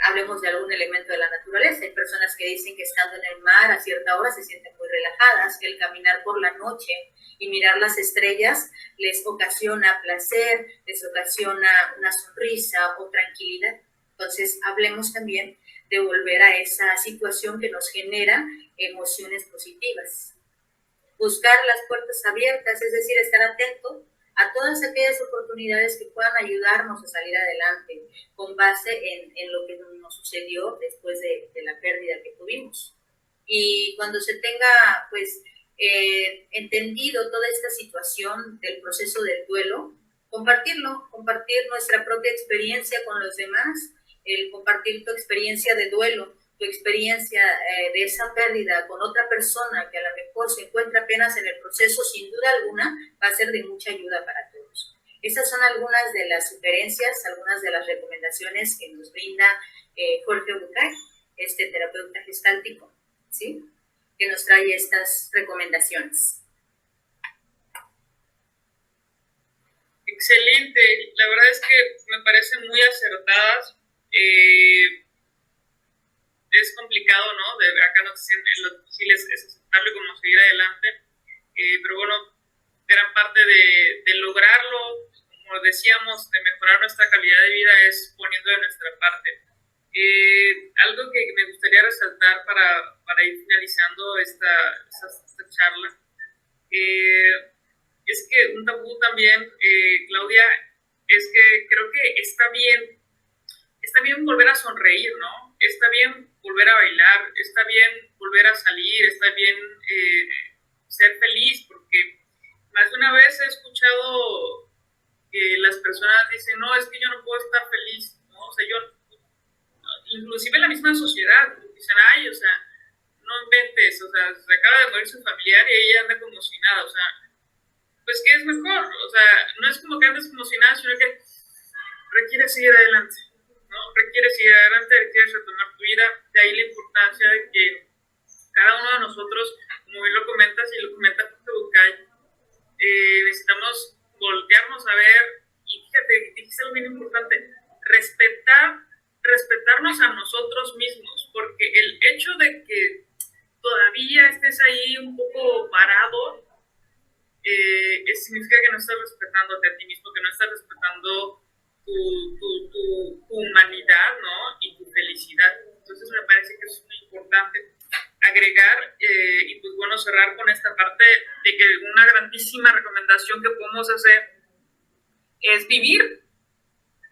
Hablemos de algún elemento de la naturaleza. Hay personas que dicen que estando en el mar a cierta hora se sienten muy relajadas, que el caminar por la noche y mirar las estrellas les ocasiona placer, les ocasiona una sonrisa o tranquilidad. Entonces, hablemos también de volver a esa situación que nos genera emociones positivas. Buscar las puertas abiertas, es decir, estar atento a todas aquellas oportunidades que puedan ayudarnos a salir adelante con base en lo que nos sucedió después de la pérdida que tuvimos. Y cuando se tenga, pues, entendido toda esta situación del proceso del duelo, compartir nuestra propia experiencia con los demás, el compartir tu experiencia de duelo, tu experiencia de esa pérdida con otra persona que a lo mejor se encuentra apenas en el proceso, sin duda alguna, va a ser de mucha ayuda para todos. Esas son algunas de las sugerencias, algunas de las recomendaciones que nos brinda Jorge Bucay, este terapeuta gestáltico, ¿sí? Que nos trae estas recomendaciones. Excelente, la verdad es que me parecen muy acertadas. Es complicado, ¿no? Acá nos dicen lo difícil es aceptarlo y como seguir adelante, pero bueno, gran parte de lograrlo, como decíamos, de mejorar nuestra calidad de vida es poniendo de nuestra parte. Algo que me gustaría resaltar para ir finalizando esta charla es que un tabú también, Claudia, es que creo que está bien volver a sonreír, ¿no? Está bien volver a bailar, está bien volver a salir, está bien ser feliz, porque más de una vez he escuchado que las personas dicen, no, es que yo no puedo estar feliz, ¿no? O sea, inclusive la misma sociedad, dicen, ay, o sea, no inventes, o sea, se acaba de morir su familiar y ella anda conmocionada, o sea, pues ¿qué es mejor? O sea, no es como que andes como si nada, sino que requiere seguir adelante, ¿no? Requiere seguir adelante, requiere retomar tu vida, de ahí la importancia de que cada uno de nosotros, como bien lo comentas y lo comenta Jorge Bucay, necesitamos voltearnos a ver, y fíjate, dijiste algo bien importante, respetarnos a nosotros mismos, porque el hecho de que todavía estés ahí un poco parado, significa que no estás respetándote a ti mismo, que no estás respetando tu humanidad, ¿no? Y tu felicidad. Entonces me parece que es muy importante agregar y pues bueno, cerrar con esta parte de que una grandísima recomendación que podemos hacer es vivir,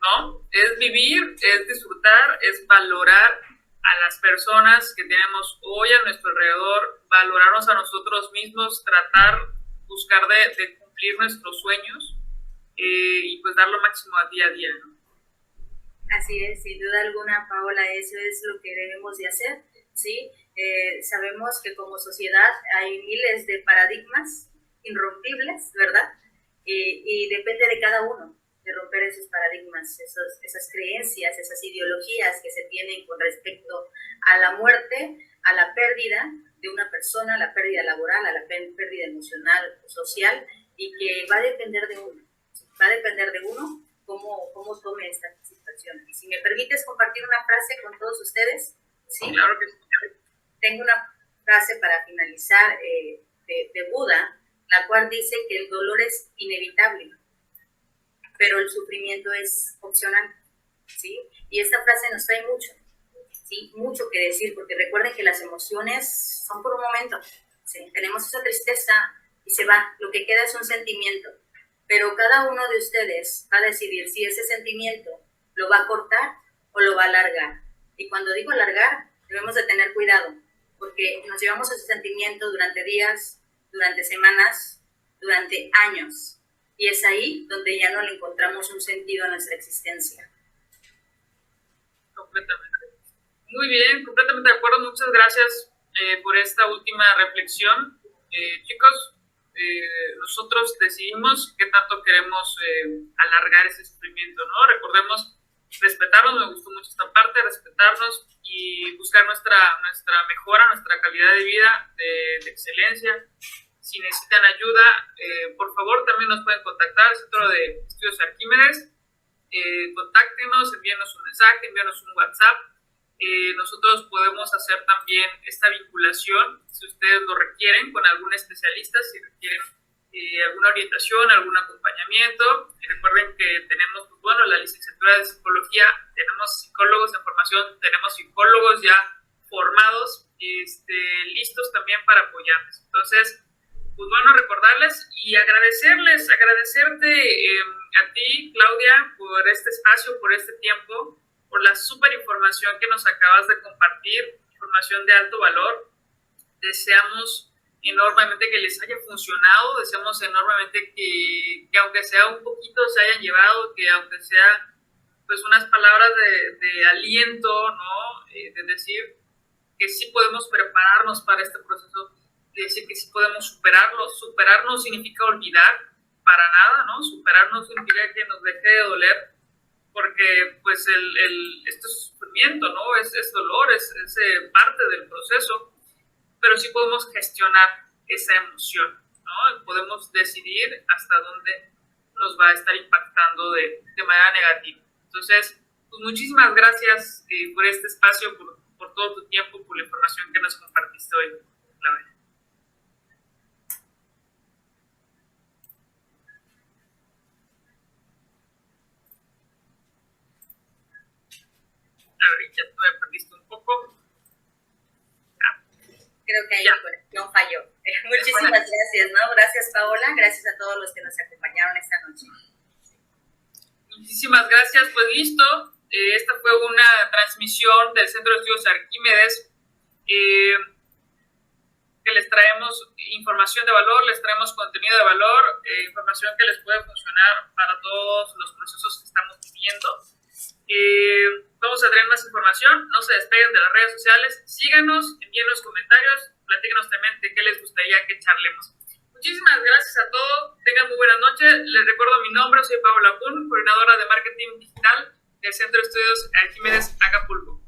¿no? Es vivir, es disfrutar, es valorar a las personas que tenemos hoy a nuestro alrededor, valorarnos a nosotros mismos, buscar de cumplir nuestros sueños y pues dar lo máximo día a día, ¿no? Así es, sin duda alguna, Paola, eso es lo que debemos de hacer, ¿sí? Sabemos que como sociedad hay miles de paradigmas irrompibles, ¿verdad? Y depende de cada uno de romper esos paradigmas, esas creencias, esas ideologías que se tienen con respecto a la muerte, a la pérdida de una persona, a la pérdida laboral, a la pérdida emocional, social, y que va a depender de uno. Va a depender de uno cómo tome esta situación. Y si me permites compartir una frase con todos ustedes, ¿sí? Claro que sí. Tengo una frase para finalizar de Buda, la cual dice que el dolor es inevitable, pero el sufrimiento es opcional, ¿sí? Y esta frase nos trae mucho, ¿sí? Mucho que decir, porque recuerden que las emociones son por un momento, ¿sí? Tenemos esa tristeza y se va, lo que queda es un sentimiento, pero cada uno de ustedes va a decidir si ese sentimiento lo va a cortar o lo va a alargar. Y cuando digo alargar, debemos de tener cuidado, porque nos llevamos ese sentimiento durante días, durante semanas, durante años. Y es ahí donde ya no le encontramos un sentido a nuestra existencia. Completamente. Muy bien, completamente de acuerdo. Muchas gracias por esta última reflexión. Chicos, nosotros decidimos qué tanto queremos alargar ese sufrimiento, ¿no? Recordemos respetarnos, me gustó mucho esta parte, respetarnos y buscar nuestra mejora, nuestra calidad de vida, de excelencia. Si necesitan ayuda, por favor también nos pueden contactar al Centro de Estudios Arquímedes. Contáctenos, envíenos un mensaje, envíenos un WhatsApp. Nosotros podemos hacer también esta vinculación, si ustedes lo requieren, con algún especialista, si requieren alguna orientación, algún acompañamiento. Recuerden que tenemos, pues, bueno, la licenciatura de psicología, tenemos psicólogos en formación, tenemos psicólogos ya formados, listos también para apoyarles. Entonces, pues bueno, recordarles y agradecerte a ti, Claudia, por este espacio, por este tiempo, por la súper información que nos acabas de compartir, información de alto valor. Deseamos enormemente que les haya funcionado, deseamos enormemente que aunque sea un poquito se hayan llevado, que aunque sea pues unas palabras de aliento, ¿no? De decir que sí podemos prepararnos para este proceso, de decir que sí podemos superarlo. Superar no significa olvidar para nada, ¿no? Superar no significa que nos deje de doler, porque pues esto es sufrimiento, ¿no? Es dolor, es parte del proceso, pero sí podemos gestionar esa emoción, ¿no? Podemos decidir hasta dónde nos va a estar impactando de manera negativa. Entonces, pues muchísimas gracias por este espacio, por todo tu tiempo, por la información que nos compartiste hoy, Claudia. A ver, ya tú me perdiste un poco. Creo que ahí la conexión falló. Muchísimas gracias, ¿no? Gracias, Paola. Gracias a todos los que nos acompañaron esta noche. Muchísimas gracias. Pues listo. Esta fue una transmisión del Centro de Estudios Arquímedes. Que les traemos información de valor, les traemos contenido de valor, información que les puede funcionar para todos los procesos que estamos viviendo. Vamos a traer más información, no se despeguen de las redes sociales, síganos, envíenos comentarios, platíquenos también de qué les gustaría que charlemos. Muchísimas gracias a todos. Tengan muy buenas noches. Les recuerdo mi nombre. Soy Paola Kun, coordinadora de marketing digital del Centro de Estudios Arquímedes Acapulco.